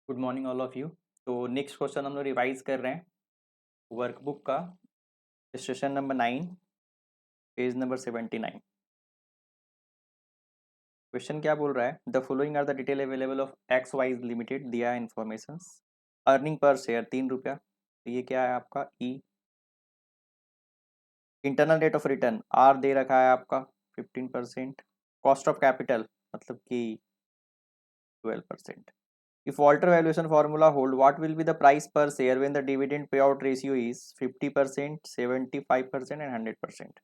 Good morning all of you. तो next question हम लोग रिवाइज कर रहे हैं वर्कबुक का session number 9 page number 79। Question क्या बोल रहा है, the following are the detail available of X Y Z limited, दिया इन्फॉर्मेशन। अर्निंग पर शेयर 3 रुपया, तो ये क्या है आपका E. Internal rate of return R दे रखा है आपका 15%। कॉस्ट ऑफ कैपिटल मतलब कि 12%। If Walter valuation formula hold, what will be the price per share when the dividend payout ratio is 50%, 75% and 100%?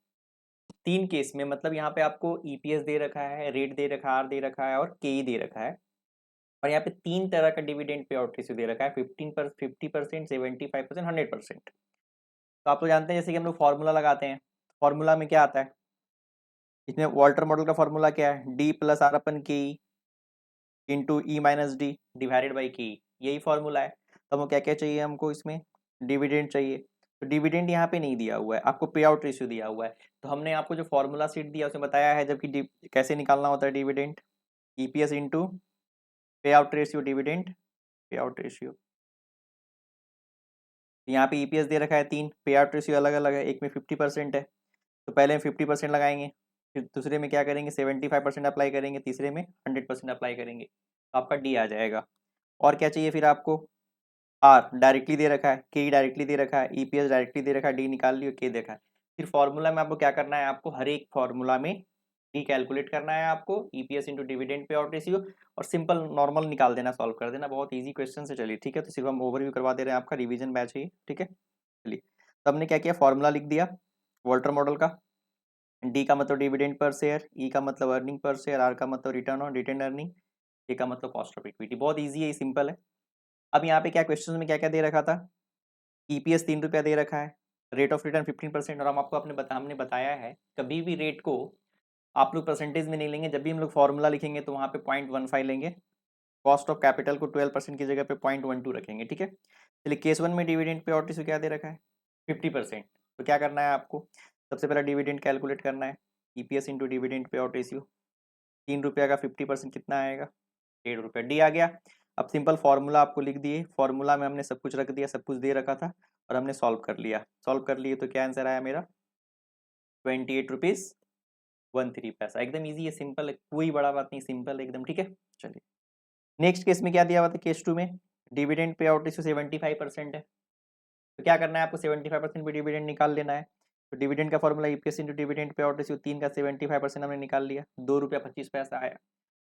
तीन केस में मतलब यहाँ पे आपको ईपीएस दे रखा है, रेट दे रखा है, आर दे रखा है और के दे रखा है। और यहाँ पे तीन तरह का डिविडेंड पे आउट रेशियो दे रखा है, 50%, 75%, 100%। तो आप लोग जानते हैं जैसे कि हम लोग फॉर्मूला लगाते हैं, फॉर्मूला में क्या आता है, इसमें वॉल्टर मॉडल का फॉर्मूला क्या है, डी प्लस आर अपन के into E minus D divided by के, यही फॉर्मूला है। तो हमको क्या क्या चाहिए, हमको इसमें डिविडेंड चाहिए। तो डिविडेंड यहाँ पे नहीं दिया हुआ है, आपको पे आउट रेशियो दिया हुआ है। तो हमने आपको जो फॉर्मूला सीट दिया उसमें बताया है, जबकि कैसे निकालना होता है डिविडेंड, ईपीएस इंटू पे out ratio dividend pay out ratio. यहाँ पे ईपीएस दे रखा है 3, पे आउट रेशियो अलग अलग है, एक में 50% है तो पहले हम 50% लगाएंगे, फिर दूसरे में क्या करेंगे 75% अप्लाई करेंगे, तीसरे में 100% अप्लाई करेंगे, तो आपका डी आ जाएगा। और क्या चाहिए फिर आपको, आर डायरेक्टली दे रखा है, के डायरेक्टली दे रखा है, ईपीएस डायरेक्टली दे रखा है, डी निकाल लियो, के देखा है। फिर फॉर्मूला में आपको क्या करना है, आपको हर एक फॉर्मूला में डी कैलकुलेट करना है, आपको EPS into dividend pay out ratio, और सिंपल नॉर्मल निकाल देना, सॉल्व कर देना, बहुत ईजी क्वेश्चन से। चलिए ठीक है, तो सिर्फ हम ओवरव्यू करवा दे रहे हैं, आपका रिवीजन बैच है ये, ठीक है। चलिए, तो हमने क्या किया, फॉर्मूला लिख दिया वॉल्टर मॉडल का। डी का मतलब डिविडेंड पर शेयर, ई का मतलब अर्निंग पर शेयर, आर का मतलब रिटर्न ऑन रिटेन अर्निंग, ए का मतलब कॉस्ट ऑफ इक्विटी। बहुत ईजी है, सिंपल है। अब यहाँ पे क्या क्वेश्चन में क्या क्या दे रखा था, ईपीएस 3 रुपया दे रखा है, रेट ऑफ रिटर्न 15%। और हम आपको हमने बताया है कभी भी रेट को आप लोग परसेंटेज में नहीं लेंगे, जब भी हम लोग फॉर्मूला लिखेंगे तो वहाँ पे 0.15 लेंगे, कॉस्ट ऑफ कैपिटल को 12% की जगह पे 0.12 रखेंगे, ठीक है। चलिए, केस 1 में डिविडेंड पे आउट रेशियो क्या दे रखा है 50%। तो क्या करना है आपको, सबसे पहला डिविडेंड कैलकुलेट करना है, EPS into dividend pay out ratio. 3 रुपया का 50% कितना आएगा, 1.5 रुपया, डी आ गया। अब सिंपल फार्मूला आपको लिख दिए, फार्मूला में हमने सब कुछ रख दिया, सब कुछ दे रखा था और हमने सॉल्व कर लिया। सॉल्व कर लिए तो क्या आंसर आया मेरा, 28 रुपीज़ 13 पैसा। एकदम ईजी है, सिंपल है, कोई बड़ा बात नहीं, सिंपल एकदम, ठीक है। चलिए, नेक्स्ट केस में क्या दिया हुआ था, केस 2 में डिविडेंड पे आउट रेशियो 75% है। तो क्या करना है आपको, 75% भी डिविडेंड निकाल लेना है। तो डिविडेंड का formula EPS into dividend pay out ratio, 3 का 75% हमने निकाल लिया, 2 रुपया 25 पैसा आया।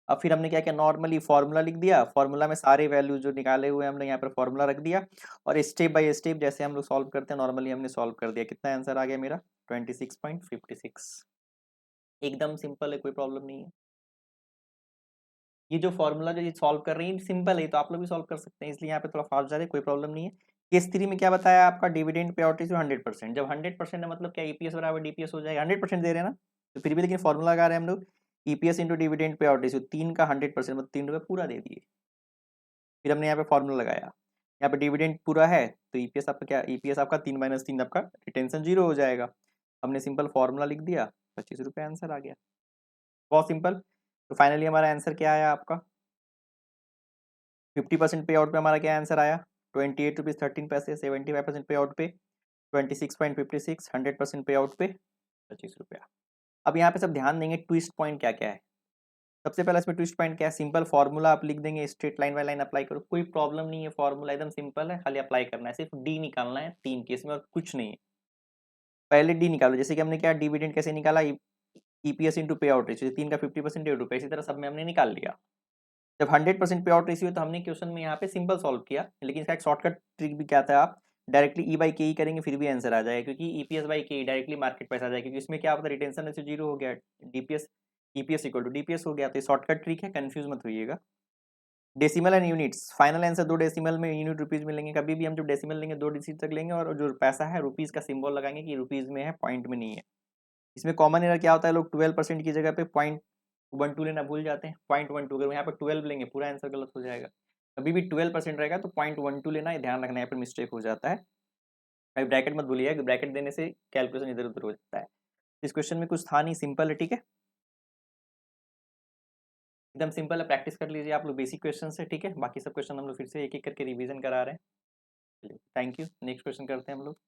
अब फिर हमने क्या किया, नॉर्मली फॉर्मूला लिख दिया, फॉर्मूला में सारे वैल्यू जो निकाले हुए हमने यहाँ पर फॉर्मूला रख दिया, और स्टेप बाय स्टेप जैसे हम लोग सॉल्व करते हैं नॉर्मली हमने सॉल्व कर दिया। कितना आंसर आ गया मेरा, 26.56। एकदम सिंपल है, कोई प्रॉब्लम नहीं है। ये जो फॉर्मूला जो ये सॉल्व कर रही है सिंपल है, तो आप लोग भी सॉल्व कर सकते हैं, इसलिए यहाँ पे थोड़ा फास्ट जा रहे हैं, कोई प्रॉब्लम नहीं है। केस 3 में क्या बताया आपका, डिविडेंड पे आउट रेशियो 100%। जब 100% है मतलब क्या, ईपीएस बराबर डीपीएस हो जाएगा, 100% दे रहे हैं ना, तो फिर भी लेकिन फॉर्मूला लगा रहे हैं हम लोग, EPS into dividend pay out ratio, 3 का 100% मतलब 3 रुपये पूरा दे दिए। फिर हमने यहाँ पे फॉर्मूला लगाया, यहाँ पे डिविडेंड पूरा है तो ईपीएस आपका क्या, ईपीएस आपका 3 - 3 आपका रिटेंशन 0 हो जाएगा। हमने सिंपल फॉर्मूला लिख दिया, 25 रुपये आंसर आ गया, बहुत सिंपल। तो फाइनली हमारा आंसर क्या आया आपका, 50% पे आउट पे हमारा क्या आंसर आया, 28 रुपीज़ 13 पैसे, 75% पे आउट पे 26.56, 100% पे आउट पे 25 रुपया। अब यहाँ पे सब ध्यान देंगे ट्विस्ट पॉइंट क्या क्या है। सबसे पहला इसमें ट्विस्ट पॉइंट क्या है, सिंपल फॉर्मूला आप लिख देंगे, straight line by line apply करो, कोई प्रॉब्लम नहीं है, फॉर्मूला एकदम सिंपल है, खाली अप्लाई करना है, सिर्फ डी निकालना है 3 केस में और कुछ नहीं है। पहले डी निकालो, जैसे कि हमने क्या डिविडेंड कैसे निकाला, ईपीएस इंटू पे आउट रेशियो, 3 का 50% 1.5 रुपया, इसी तरह सब में हमने निकाल लिया। जब 100% पे आउट रेशियो तो हमने क्वेश्चन में यहाँ पे सिंपल सॉल्व किया, लेकिन इसका एक शॉर्टकट ट्रिक भी क्या था, आप डायरेक्टली ई बाई के ही करेंगे फिर भी आंसर आ जाएगा, क्योंकि ईपीएस बाई के डायरेक्टली मार्केट प्राइस आ जाएगा, क्योंकि इसमें क्या होता है रिटेंशन रेशियो 0 हो गया, DPS EPS equal to DPS हो गया। तो शॉर्टकट ट्रिक है, कंफ्यूज मत होइएगा। Decimal and units, final answer 2 decimal में, यूनिट रुपीज में लेंगे, कभी भी हम जो डेसिमल लेंगे 2 डिजिट तक लेंगे, और जो पैसा है रुपीज का सिंबल लगाएंगे कि रुपीज में है, पॉइंट में नहीं है। इसमें कॉमन एरर क्या होता है, लोग 12% की जगह पे 0.12 लेना भूल जाते हैं, 0.12, अगर यहाँ पर 12 लेंगे पूरा आंसर गलत हो जाएगा। कभी भी 12% रहेगा तो 0.12 लेना है, ध्यान रखना, यहाँ पर मिस्टेक हो जाता है। भाई ब्रैकेट मत भूलिएगा, ब्रैकेट देने से कैलकुलेशन इधर उधर हो जाता है। इस क्वेश्चन में कुछ था नहीं, सिंपल है, ठीक है। एकदम सिंपल है, प्रैक्टिस कर लीजिए आप लोग बेसिक क्वेश्चन से, ठीक है। बाकी सब क्वेश्चन हम लोग फिर से एक एक करके रिवीजन करा रहे हैं। Thank you. नेक्स्ट क्वेश्चन करते हैं हम लोग।